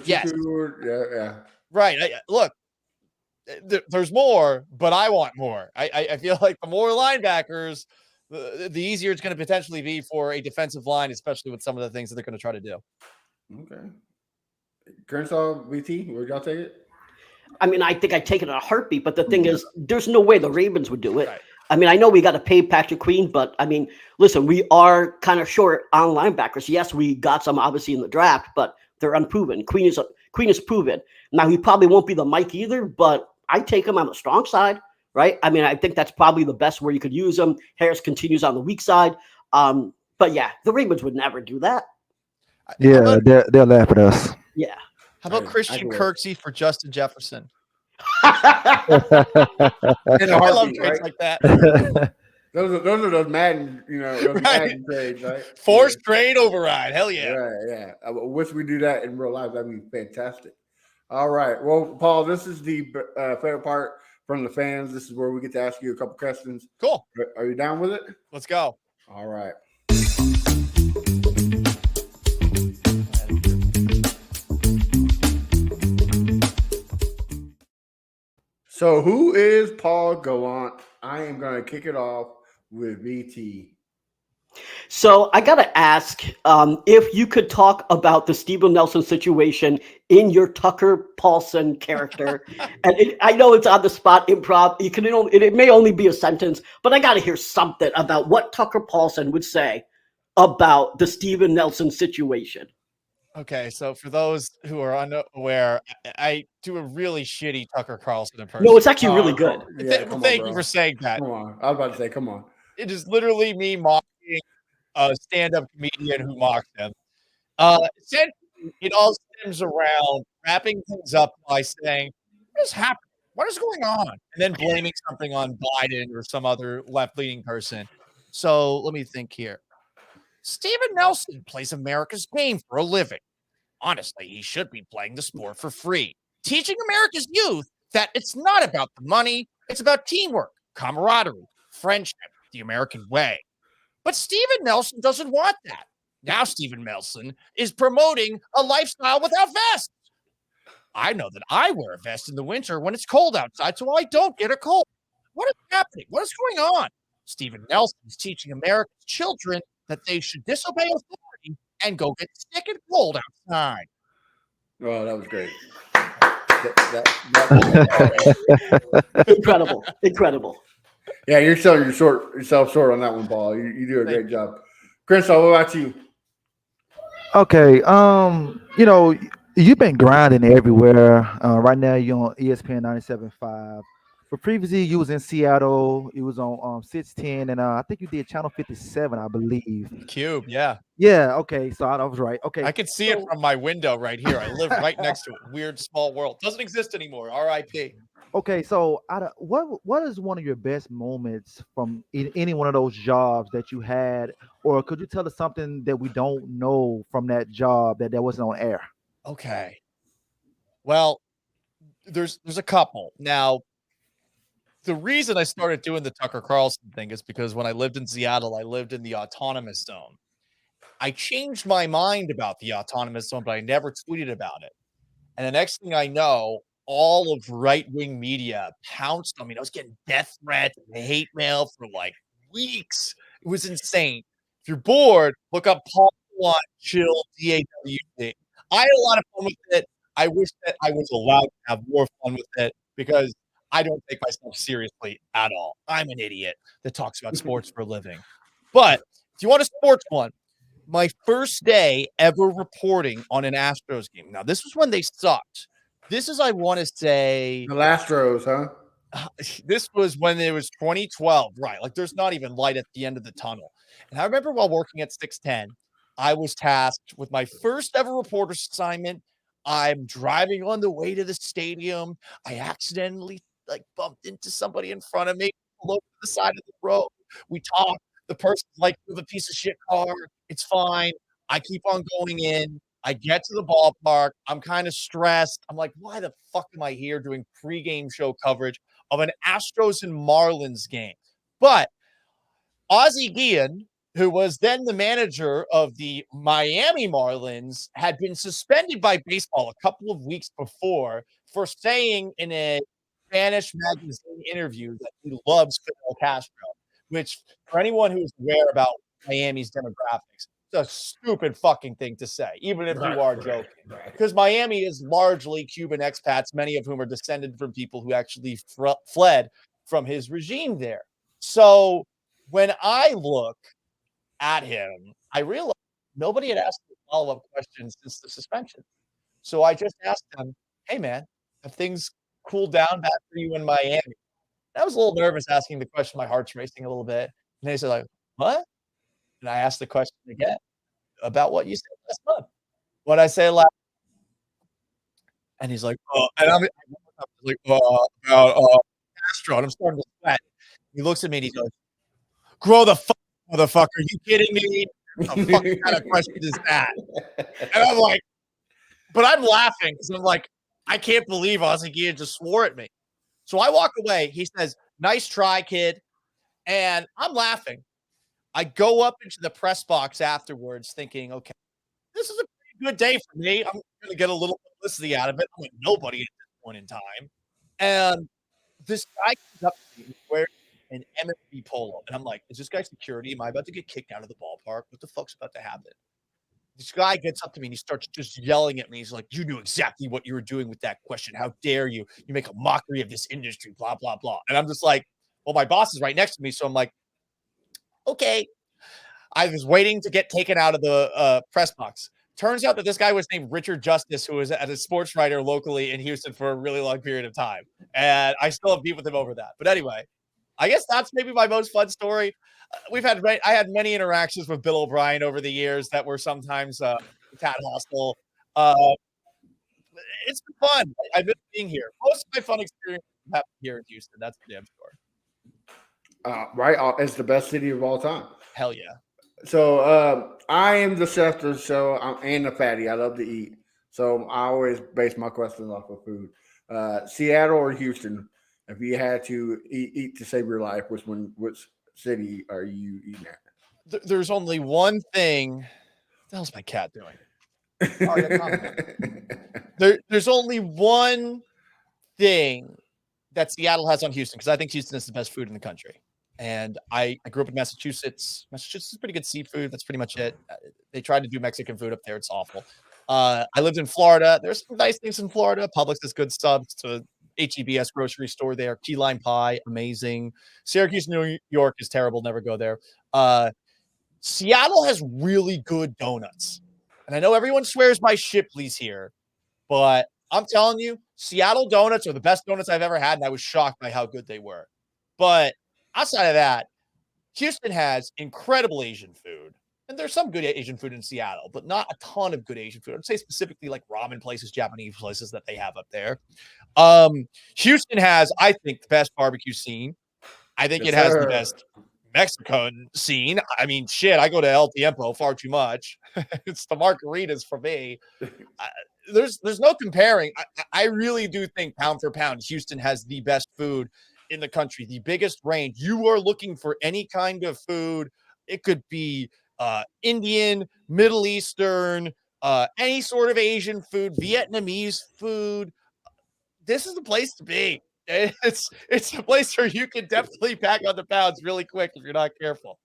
Yes. Yeah. Right. Look, there's more, but I want more. I feel like the more linebackers, the easier it's going to potentially be for a defensive line, especially with some of the things that they're going to try to do. Okay. Crenshaw, BT, would y'all take it? I mean, I think I'd take it in a heartbeat, but the thing is, there's no way the Ravens would do it. Right. I mean, I know we got to pay Patrick Queen, but I mean, listen, we are kind of short on linebackers. Yes, we got some obviously in the draft, but they're unproven. Queen is proven. Now, he probably won't be the Mike either, but I take him on the strong side, right? I mean, I think that's probably the best where you could use him. Harris continues on the weak side. But yeah, the Ravens would never do that. Yeah, they'll laugh at us. Yeah. How about Christian Kirksey for Justin Jefferson? In a I love heartbeat, trades right? like that. Those are those Madden, those Right. Madden trades, right? Forced trade override. Hell yeah. Yeah. I wish we do that in real life. That'd be fantastic. All right. Well, Paul, this is the favorite part from the fans. This is where we get to ask you a couple questions. Cool. Are you down with it? Let's go. All right. So, who is Paul Gallant? I am going to kick it off with VT. So I got to ask if you could talk about the Steven Nelson situation in your Tucker Paulson character. And I know it's on the spot improv. It may only be a sentence, but I got to hear something about what Tucker Paulson would say about the Steven Nelson situation. Okay, so for those who are unaware, I do a really shitty Tucker Carlson impression. No, it's actually really good. Thank you for saying that. Come on. I was about to say, come on. It is literally me mocking a stand-up comedian who mocked him. Essentially, it all stems around wrapping things up by saying, what is happening? What is going on? And then blaming something on Biden or some other left-leaning person. So let me think here. Steven Nelson plays America's game for a living. Honestly, he should be playing the sport for free, teaching America's youth that it's not about the money, it's about teamwork, camaraderie, friendship, the American way. But Steven Nelson doesn't want that. Now Steven Nelson is promoting a lifestyle without vests. I know that I wear a vest in the winter when it's cold outside so I don't get a cold. What is happening? What is going on? Steven Nelson is teaching America's children that they should disobey authority and go get sick and cold outside. Oh, that was great. Incredible. Yeah, you're selling yourself short on that one, Paul. You do a great job. Crenshaw, what about you? Okay, you've been grinding everywhere. Right now you're on ESPN 97.5. But previously you was in Seattle. You was on 610, and I think you did Channel 57, I believe. Cube, yeah. Yeah, okay, so I was right. Okay. I can see it from my window right here. I live right next to it. Weird small world. Doesn't exist anymore. RIP. Okay, so what is one of your best moments from any one of those jobs that you had, or could you tell us something that we don't know from that job that wasn't on air? Okay. Well, there's a couple. Now, the reason I started doing the Tucker Carlson thing is because when I lived in Seattle, I lived in the autonomous zone. I changed my mind about the autonomous zone, but I never tweeted about it. And the next thing I know, all of right-wing media pounced on me. I was getting death threats and hate mail for like weeks. It was insane. If you're bored, look up Paul Gallant Chill DAWC. I had a lot of fun with it. I wish that I was allowed to have more fun with it because I don't take myself seriously at all. I'm an idiot that talks about sports for a living. But if you want a sports one, my first day ever reporting on an Astros game. Now, this was when they sucked. This is, I want to say... The Astros, huh? This was when it was 2012, right? Like, there's not even light at the end of the tunnel. And I remember while working at 610, I was tasked with my first ever reporter's assignment. I'm driving on the way to the stadium. I accidentally like bumped into somebody in front of me, pulled over to the side of the road. We talked. The person's like, "You have a piece of shit car. It's fine." I keep on going in. I get to the ballpark. I'm kind of stressed. I'm like, why the fuck am I here doing pregame show coverage of an Astros and Marlins game? But Ozzie Guillen, who was then the manager of the Miami Marlins, had been suspended by baseball a couple of weeks before for saying in a Spanish magazine interview that he loves Fidel Castro, which for anyone who's aware about Miami's demographics, it's a stupid fucking thing to say, even if you are joking. Because Miami is largely Cuban expats, many of whom are descended from people who actually fled from his regime there. So when I look at him, I realize nobody had asked me follow-up questions since the suspension. So I just asked him, "Hey, man, have things cooled down back for you in Miami?" I was a little nervous asking the question. My heart's racing a little bit. And they said, like, "What?" And I asked the question again about what you said last month. What I say last, and he's like, "Oh," and I'm like, about Castro, and I'm starting to sweat. He looks at me and he goes, "Grow the fuck, motherfucker! Are you kidding me? What the fuck kind of question is that?" And I'm like, but I'm laughing because I'm like, I can't believe Ozzie Guillen just swore at me. So I walk away. He says, "Nice try, kid." And I'm laughing. I go up into the press box afterwards thinking, okay, this is a pretty good day for me. I'm going to get a little publicity out of it. I'm like nobody at this point in time. And this guy comes up to me and wears an MLB polo. And I'm like, is this guy security? Am I about to get kicked out of the ballpark? What the fuck's about to happen? This guy gets up to me and he starts just yelling at me. He's like, "You knew exactly what you were doing with that question. How dare you? You make a mockery of this industry, blah, blah, blah." And I'm just like, well, my boss is right next to me. So I'm like, okay. I was waiting to get taken out of the press box. Turns out that this guy was named Richard Justice, who was a sports writer locally in Houston for a really long period of time. And I still have beef with him over that. But anyway, I guess that's maybe my most fun story. I had many interactions with Bill O'Brien over the years that were sometimes a tad hostile. Uh, it's been fun. I've been being here. Most of my fun experiences happened here in Houston. That's for damn sure. Right, it's the best city of all time. Hell yeah. So I am the chef of the show and the fatty. I love to eat, so I always base my questions off of food. Seattle or Houston? If you had to eat to save your life, which city are you eating at? There's only one thing. What the hell's my cat doing? There's only one thing that Seattle has on Houston, because I think Houston is the best food in the country. And I grew up in Massachusetts. Massachusetts is pretty good seafood. That's pretty much it. They tried to do Mexican food up there. It's awful. I lived in Florida. There's some nice things in Florida. Publix is good stuff. It's a HEBS grocery store there. Key lime pie, amazing. Syracuse, New York is terrible. Never go there. Seattle has really good donuts. And I know everyone swears by Shipley's here, but I'm telling you, Seattle donuts are the best donuts I've ever had, and I was shocked by how good they were. But outside of that, Houston has incredible Asian food. And there's some good Asian food in Seattle, but not a ton of good Asian food. I'd say specifically like ramen places, Japanese places that they have up there. Houston has, I think, the best barbecue scene. I think it has the best Mexican scene. I mean, shit, I go to El Tiempo far too much. It's the margaritas for me. There's no comparing. I really do think pound for pound, Houston has the best food in the country, the biggest range. You are looking for any kind of food. It could be Indian, Middle Eastern, any sort of Asian food, Vietnamese food. This is the place to be. It's a place where you can definitely pack on the pounds really quick if you're not careful.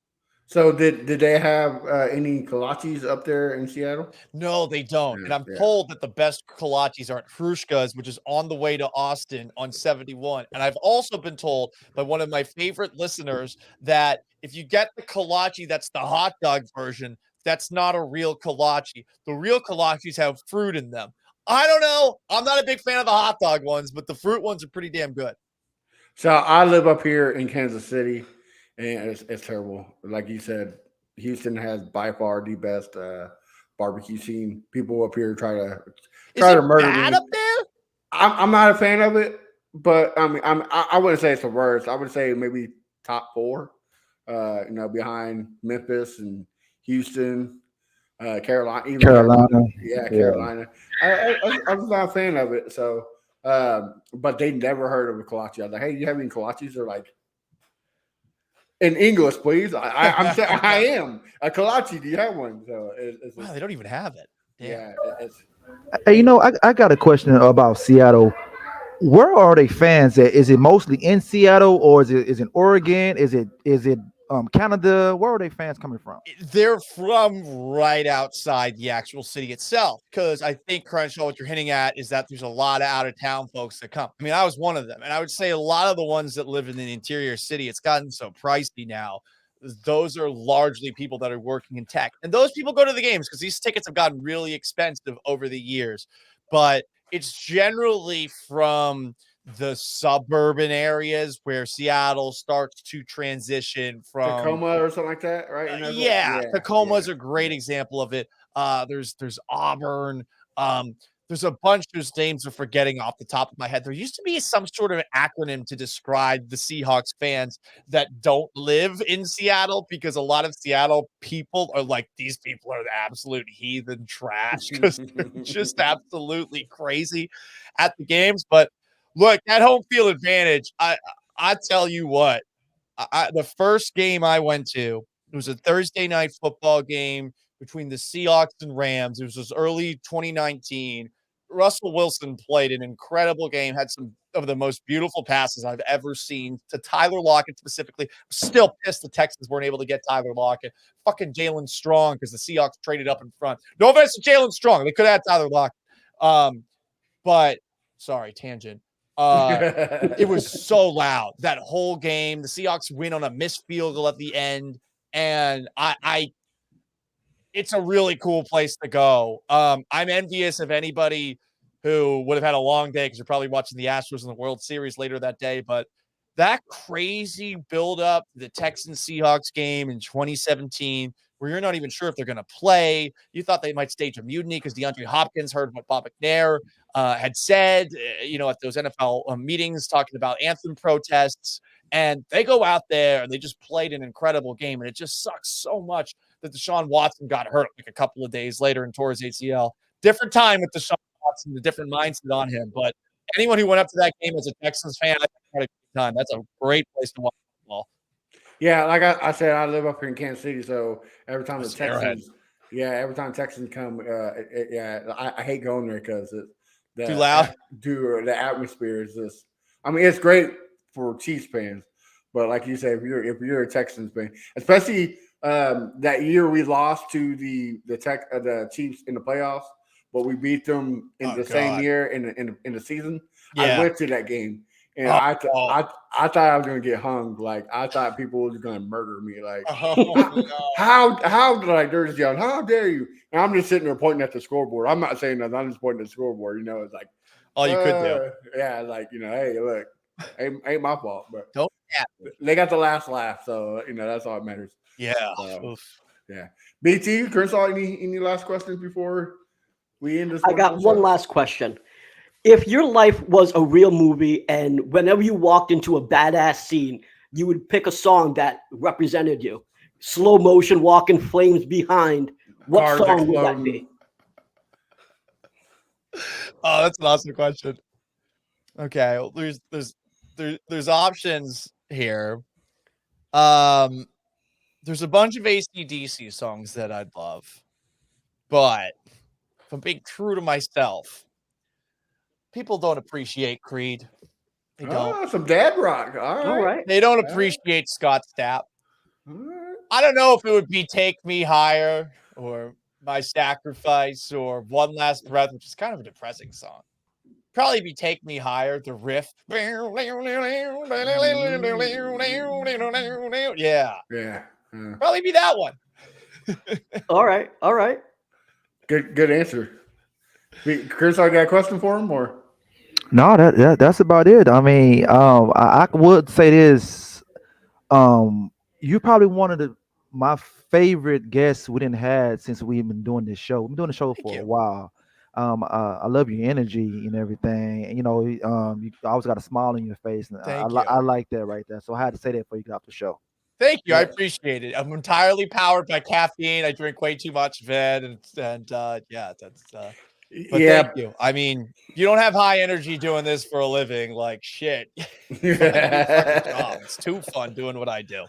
So did they have any kolaches up there in Seattle? No, they don't. And I'm told that the best kolaches are at Hrushka's, which is on the way to Austin on 71. And I've also been told by one of my favorite listeners that if you get the kolache that's the hot dog version, that's not a real kolache. The real kolaches have fruit in them. I don't know. I'm not a big fan of the hot dog ones, but the fruit ones are pretty damn good. So I live up here in Kansas City, and it's terrible. Like you said, Houston has by far the best barbecue scene. People up here Is try it to murder bad me. up there? I'm not a fan of it, but I mean, I wouldn't say it's the worst. I would say maybe top four. Behind Memphis and Houston, Carolina, even Carolina. Yeah. Carolina. I was not a fan of it. So, but they never heard of a kolache. I was like, hey, you have any kolaches? They're like, in English, please. I'm saying I am a kolache. Do you have one? So Wow, they don't even have it. Damn. yeah, it's Hey, I got a question about Seattle. Where are they fans at? Is it mostly in Seattle, or is it Oregon? Is it Canada? Where are they fans coming from? They're from right outside the actual city itself. Because I think, Crenshaw, what you're hinting at is that there's a lot of out of town folks that come. I mean, I was one of them. And I would say a lot of the ones that live in the interior city, it's gotten so pricey now. Those are largely people that are working in tech. And those people go to the games because these tickets have gotten really expensive over the years. But it's generally from the suburban areas where Seattle starts to transition from Tacoma or something like that, right? Tacoma is a great example of it. There's Auburn. There's a bunch of names I'm forgetting off the top of my head. There used to be some sort of acronym to describe the Seahawks fans that don't live in Seattle because a lot of Seattle people are like, these people are the absolute heathen trash because they're just absolutely crazy at the games. But look, that home field advantage, I tell you what, the first game I went to, it was a Thursday night football game between the Seahawks and Rams. It was early 2019. Russell Wilson played an incredible game, had some of the most beautiful passes I've ever seen to Tyler Lockett specifically. Still pissed the Texans weren't able to get Tyler Lockett. Fucking Jalen Strong because the Seahawks traded up in front. No offense to Jalen Strong. They could have had Tyler Lockett. But sorry, tangent. It was so loud that whole game. The Seahawks win on a missed field goal at the end, and it's a really cool place to go. I'm envious of anybody who would have had a long day because you're probably watching the Astros in the World Series later that day. But that crazy build up the Texans Seahawks game in 2017, where you're not even sure if they're going to play. You thought they might stage a mutiny because DeAndre Hopkins heard what Bob McNair had said, at those NFL meetings talking about anthem protests. And they go out there and they just played an incredible game. And it just sucks so much that Deshaun Watson got hurt like a couple of days later and tore his ACL. Different time with Deshaun Watson, a different mindset on him. But anyone who went up to that game as a Texans fan, I think had a good time. That's a great place to watch football. Yeah, like I said, I live up here in Kansas City, so every time every time Texans come, I hate going there because Too loud. The atmosphere is just. I mean, it's great for Chiefs fans, but like you said, if you're a Texans fan, especially that year we lost to the Chiefs in the playoffs, but we beat them in the same year in the season. Yeah. I went to that game. And I thought I was gonna get hung. Like I thought people were gonna murder me. Like how did I just yell? How dare you? And I'm just sitting there pointing at the scoreboard. I'm not saying nothing. I'm just pointing at the scoreboard. It's like all you could do. Yeah, like hey, look, ain't my fault. But don't. They got the last laugh, so that's all that matters. Yeah. So, yeah. BT, Crenshaw, any last questions before we end this? I got one last question. If your life was a real movie and whenever you walked into a badass scene, you would pick a song that represented you, slow motion walking, flames behind, what Cars song exploding. would that be? Oh, that's an awesome question. Okay, well, there's options here. There's a bunch of AC/DC songs that I'd love, but if I'm being true to myself, people don't appreciate Creed. They don't. Some dad rock. All right. They don't appreciate Scott Stapp. Right. I don't know if it would be Take Me Higher or My Sacrifice or One Last Breath, which is kind of a depressing song. Probably be Take Me Higher, the riff. Yeah. Yeah. Probably be that one. All right. Good answer. Chris, I got a question for him, or No, that's about it. I mean, I would say this. You probably one of my favorite guests we didn't had since we've been doing this show. We've been doing the show Thank for a you. while. I love your energy and everything. And, you always got a smile on your face, and Thank you. I like that right there. So I had to say that before you get off the show. Thank you. I Yeah. appreciate it. I'm entirely powered by caffeine. I drink way too much of it, and yeah, that's. But Yeah. thank you. I mean, you don't have high energy doing this for a living. Like shit. Find a new fucking job. It's too fun doing what I do.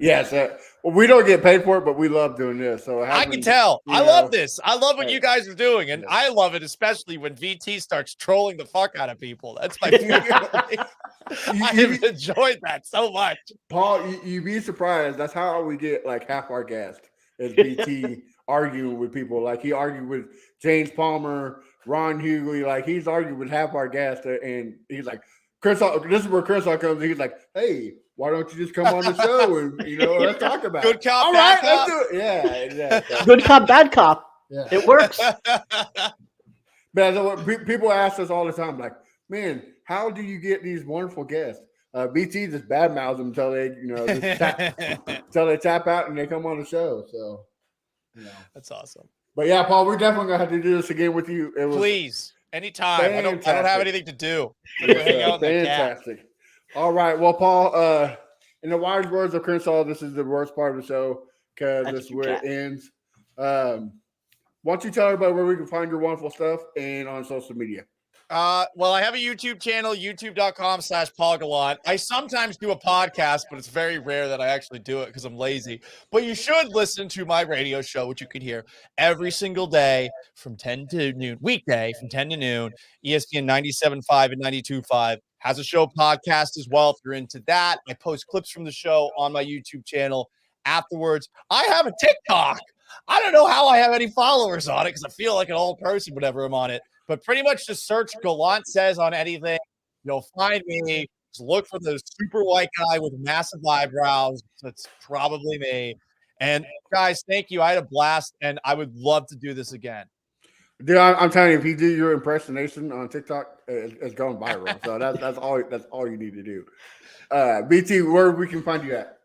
Yes. Well, we don't get paid for it, but we love doing this. So I can tell. I love this. I love what Hey. you guys are doing, and Yeah. I love it especially when VT starts trolling the fuck out of people. That's my favorite. I have enjoyed that so much. Paul, you'd be surprised. That's how we get like half our guests is BT arguing with people. Like he argued with James Palmer, Ron Hughley. Like he's argued with half our guests, and he's like, Chris. This is where Chris comes. He's like, hey, why don't you just come on the show and let's talk about Good it. cop, All bad right, cop. let's do it. Yeah, exactly. Good cop, bad cop. Yeah. It works. But so what people ask us all the time, like, man, how do you get these wonderful guests? BT just badmouths them until they, until they tap out and they come on the show. So, That's awesome. But yeah, Paul, we're definitely gonna have to do this again with you. It was Please, anytime. I don't have fantastic. anything to do. I'm gonna hang out with that cat. Fantastic. All right, well, Paul. In the wise words of Crenshaw, this is the worst part of the show because this is where it ends. Why don't you tell everybody where we can find your wonderful stuff and on social media? Well, I have a YouTube channel, youtube.com/Paul Gallant. I sometimes do a podcast, but it's very rare that I actually do it because I'm lazy. But you should listen to my radio show, which you can hear every single day from 10 to noon, weekday from 10 to noon, ESPN 97.5 and 92.5. Has a show podcast as well if you're into that. I post clips from the show on my YouTube channel afterwards. I have a TikTok. I don't know how I have any followers on it because I feel like an old person whenever I'm on it. But pretty much just search Gallant Says on anything. You'll find me. Just look for the super white guy with massive eyebrows. That's probably me. And guys, thank you. I had a blast, and I would love to do this again. Dude, I'm telling you, if you do your impersonation on TikTok, it's going viral. So that's all you need to do. BT, where we can find you at?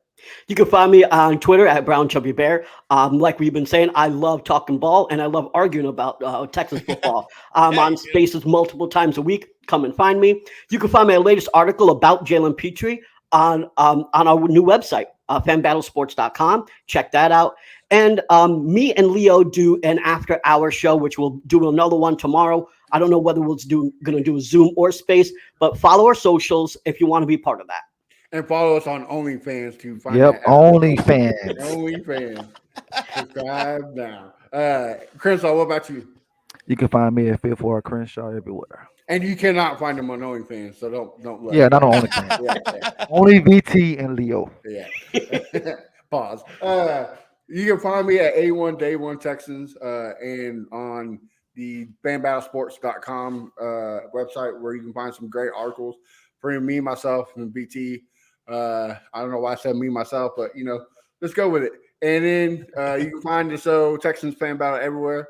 You can find me on Twitter at Brown Chubby Bear. Like we've been saying, I love talking ball and I love arguing about Texas football. I'm on Spaces multiple times a week. Come and find me. You can find my latest article about Jalen Petrie on our new website, fanbattlesports.com. Check that out. And me and Leo do an after-hour show, which we'll do another one tomorrow. I don't know whether we're going to do a Zoom or Space, but follow our socials if you want to be part of that. And follow us on OnlyFans to find OnlyFans. OnlyFans. Subscribe now. Crenshaw, what about you? You can find me at Fit for Crenshaw everywhere. And you cannot find them on OnlyFans, so don't let not on OnlyFans. yeah. Only VT and Leo. Yeah. Pause. You can find me at A1 Day One Texans and on the fanbattlesports.com website where you can find some great articles for me, myself, and BT. I don't know why I said me, myself, but, let's go with it. And then you can find the show Texans Fan Battle everywhere.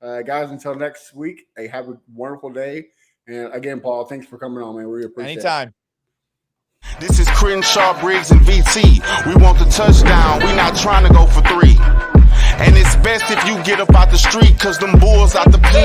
Guys, until next week, have a wonderful day. And again, Paul, thanks for coming on, man. We appreciate Anytime. it. This is Crenshaw, Briggs, and VT. We want the touchdown. We not trying to go for 3. And it's best if you get up out the street, cause them bulls out the pen